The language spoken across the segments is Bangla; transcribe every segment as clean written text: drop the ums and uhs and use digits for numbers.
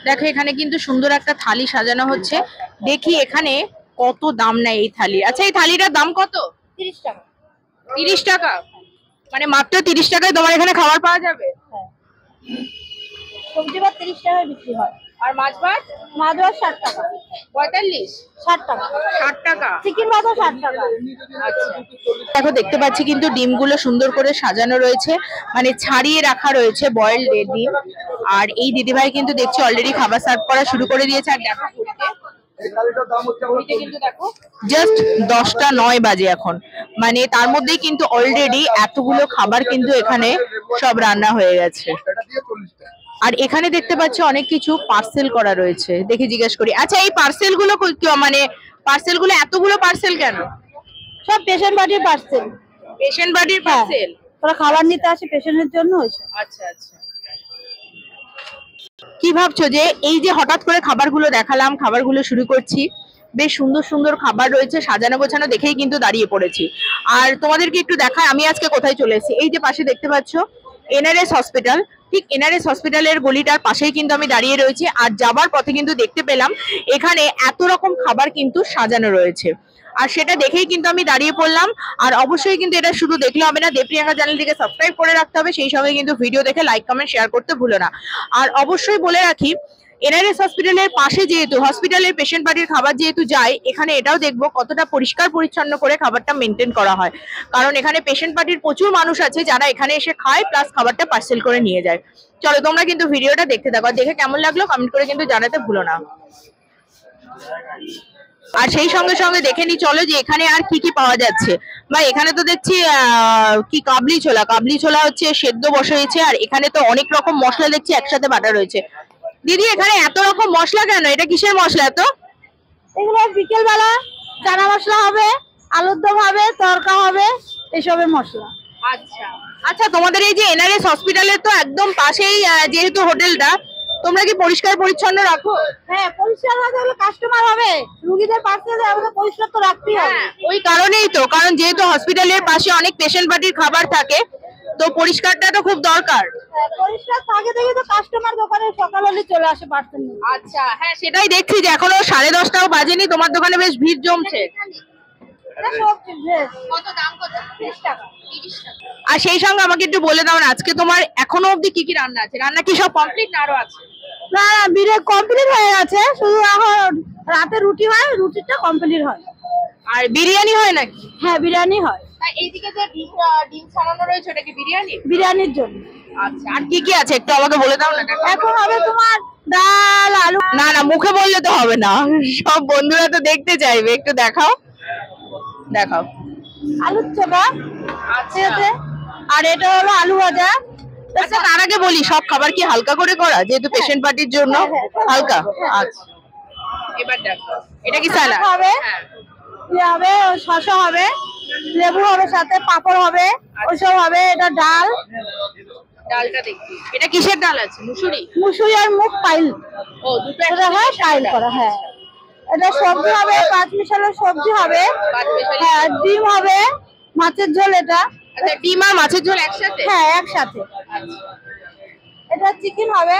দেখো এখানে কিন্তু সুন্দর একটা থালি সাজানো হচ্ছে। দেখি এখানে কত দাম নেয় এই থালি। আচ্ছা এই থালিটার দাম কত? 30 টাকা। 30 টাকা, মানে মাত্র 30 টাকায় তোমার এখানে খাবার পাওয়া যাবে? হ্যাঁ, সবজি ভাত 30 টাকায় বিক্রি হয়। আর মাছ ভাত? মাছ ভাত 60 টাকা। 45? 60 টাকা। 60 টাকা। চিকেন ভাতও 60 টাকা। আচ্ছা দেখো দেখতে পাচ্ছি কিন্তু ডিমগুলো সুন্দর করে সাজানো রয়েছে, মানে ছাড়িয়ে রাখা রয়েছে বয়েলড ডিম। আর এই দিদিভাই কিন্তু দেখছি অলরেডি খাবার সার্ভ করা শুরু করে দিয়েছে। আর দেখো কিন্তু দেখো জাস্ট 10টা 9 বাজে এখন, মানে তার মধ্যেই কিন্তু অলরেডি এতগুলো খাবার কিন্তু এখানে সব রান্না হয়ে গেছে। আর এখানে দেখতে পাচ্ছি অনেক কিছু পার্সেল করা রয়েছে, দেখি জিজ্ঞেস করি। আচ্ছা এই পার্সেল গুলো মানে পার্সেল গুলো এতগুলো পার্সেল কেন? সব পেশেন্ট বাড়ির পার্সেল। পেশেন্ট বাড়ির পার্সেল? ওরা খাবার নিতে আসে পেশেন্টের জন্য হয়েছে। আচ্ছা আচ্ছা। কি ভাবছো যে এই যে হঠাৎ করে খাবারগুলো দেখালাম, খাবারগুলো শুরু করছি, বেশ সুন্দর সুন্দর খাবার রয়েছে, সাজানো গোছানো দেখেই কিন্তু দাঁড়িয়ে পড়েছি। আর তোমাদেরকে একটু দেখায় আমি আজকে কোথায় চলে এসেছি। এই যে পাশে দেখতে পাচ্ছ এনআরএস হসপিটাল, ঠিক এনআরএস হসপিটালের গলিটার পাশেই কিন্তু আমি দাঁড়িয়ে রয়েছি। আর যাবার পথে কিন্তু দেখতে পেলাম এখানে এত রকম খাবার কিন্তু সাজানো রয়েছে, আর সেটা দেখেই কিন্তু আমি দাঁড়িয়ে পড়লাম। আর অবশ্যই কিন্তু এটা শুধু দেখলে হবে না, দেবপ্রিয়াঙ্কা চ্যানেলটিকে সাবস্ক্রাইব করে রাখতে হবে, সেই সঙ্গে কিন্তু ভিডিও দেখে লাইক কমেন্ট শেয়ার করতে ভুলো না। আর অবশ্যই বলে রাখি এনআরএস হসপিটালের পাশে যেহেতু হসপিটালের পেশেন্ট পার্টির খাবার যেহেতু যায়, এখানে এটাও দেখবো কতটা পরিষ্কার পরিচ্ছন্ন করে খাবারটা মেনটেন করা হয়। কারণ এখানে পেশেন্ট পার্টির প্রচুর মানুষ আছে যারা এখানে এসে খায় প্লাস খাবারটা পার্সেল করে নিয়ে যায়। চলো তোমরা কিন্তু ভিডিওটা দেখতে থাকো, দেখে কেমন লাগলো কমেন্ট করে কিন্তু জানাতে ভুলো না। আর সেই সঙ্গে সঙ্গে দেখে নি চলো যে এখানে আর কি কি পাওয়া যাচ্ছে। বা এখানে তো দেখছি কি কাবলি ছোলা, কাবলি ছোলা হচ্ছে সেদ্ধ বসিয়েছে। আর এখানে তো অনেক রকম মশলা দেখছি একসাথে বাটা রয়েছে। দিদি এখানে এত রকম মশলা কেন? এটা কিসের মশলা এত? এগুলো বিকেল বেলা চানা মশলা হবে, আলুর দম হবে, তরকা হবে, এসবের মশলা। আচ্ছা আচ্ছা, তোমাদের এই যে এনআরএস হসপিটালের তো একদম পাশেই যেহেতু হোটেলটা, তোমরা কি পরিষ্কার পরিচ্ছন্ন রাখো? হ্যাঁ, পরিষ্কার রাখতে হলে কাস্টমার হবে, রোগীদের পাশে আমাদের পরিষ্কার তো রাখতেই হবে। ওই কারণেই তো, কারণ যেহেতু হসপিটালের পাশে অনেক পেশেন্ট পার্টির খাবার থাকে, তো পরিষ্কারটা তো খুব দরকার। পরিষ্কার থাকে দেখি তো কাস্টমার দোকানে সকাল হলে চলে আসে পার্সেল নিয়ে। আচ্ছা হ্যাঁ, সেটাই দেখছি যে এখনো 10:30টাও বাজেনি, তোমার দোকানে বেশ ভিড় জমছে। কত দাম? কত? 30 টাকা। 30 টাকা। আর সেই সঙ্গে আমাকে একটু বলে দাও না, আজকে তোমার এখনো অবধি কি কি রান্না আছে? রান্না কি সব কমপ্লিট না আরো আছে? না না, বিরে কমপ্লিট হয়ে গেছে, শুধু এখন রাতে রুটি হয়, রুটিটা কমপ্লিট হয়। আর বিরিয়ানি হয় নাকি? হ্যাঁ, বিরিয়ানি হয়। এইদিকে যে ডিম ছাড়ানো রয়েছে ওটা কি বিরিয়ানি? বিরিয়ানির জন্য। আচ্ছা, আর কি কি আছে একটু আমাকে বলে দাও না। এখন হবে তোমার ডাল, আলু। না না, মুখে বললে তো হবে না, সব বন্ধুরা তো দেখতে চাইবে, একটু দেখাও দেখাও। আলুর চোখা, ঠিক আছে, আর এটা হলো আলু ভাজা। আচ্ছা তার আগে বলি, সব খাবার কি হালকা করে করা যেহেতু পেশেন্ট পার্টির জন্য? হালকা। আচ্ছা এবার দেখো এটা কি সালাদ হবে, হবে শসা হবে, লেবু হবে, সাথে পাপড় হবে, ওইসব হবে। এটা ডাল, ডালটা দেখি এটা কিসের ডাল আছে? মুসুরি? মুসুরি আর মুগ পাইল। ও দুটো হয় পাইল করা। হ্যাঁ, এটা সবজি হবে, পাঁচ মিশালের সবজি হবে। হ্যাঁ, ডিম হবে, মাছের ঝোল। এটা আচ্ছা, ডিম আর মাছের ঝোল একসাথে? হ্যাঁ, একসাথে। এটা চিকেন হবে।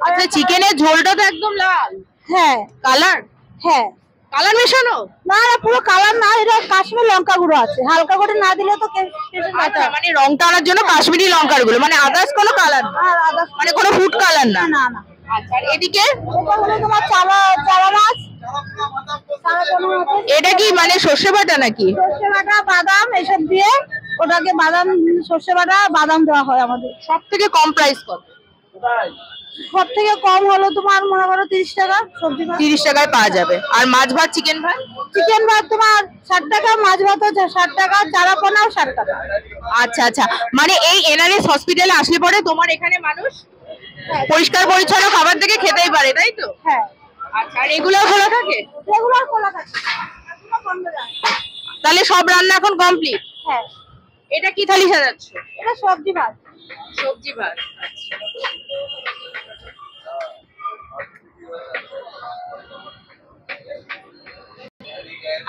আচ্ছা, চিকেনের ঝোলটা তো একদম লাল। হ্যাঁ, কালার? হ্যাঁ, কালার মেশানো? না না, পুরো কালার না, এটা কাশ্মীরি লঙ্কা গুঁড়ো আছে, হালকা করে না দিলে তো আচ্ছা, মানে রং টানার জন্য কাশ্মীরি লঙ্কার গুলো, মানে আদার্স কোনো কালার না, মানে কোনো ফুড কালার না? না না। আচ্ছা, আর এদিকে এটা হলো তোমার চালা মাছ। এটা কি মানে সর্ষে বাটা নাকি? সর্ষে বাটা, বাদাম এসব দিয়ে ওটাকে বাদাম, সর্ষে বাটা বাদাম দেওয়া হয় আমাদের। সব থেকে কম প্রাইস কত? সব থেকে কম হলো তোমার মনে করো 30 টাকা। সবজি 30 টাকায় পাওয়া যাবে। আর মাছ ভাত, চিকেন ভাত? চিকেন ভাত তোমার 60 টাকা, মাছ ভাত 60 টাকা, চারা পোনাও 60 টাকা। আচ্ছা আচ্ছা, মানে এই এনআরএস হসপিটালে আসলে পরে তোমার এখানে মানুষ পরিষ্কার পরিচ্ছন্ন খাবার থেকে খেতেই পারে, তাই তো? হ্যাঁ। আচ্ছা, আর এগুলোও খোলা থাকে? রেগুলার খোলা থাকে, এগুলো বন্ধ যায়। তাহলে সব রান্না এখন কমপ্লিট? হ্যাঁ। এটা কি থালি সাজাচ্ছ? এটা সবজি ভাত। সবজি ভাত। আচ্ছা,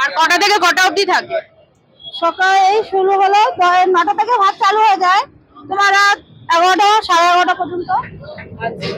আর কটা থেকে কটা অবধি থাকে? সকালে এই শুরু হলো 9টা থেকে ভাত চালু হয়ে যায়, তোমার রাত 11টা, 11:30 9টা পর্যন্ত। আচ্ছা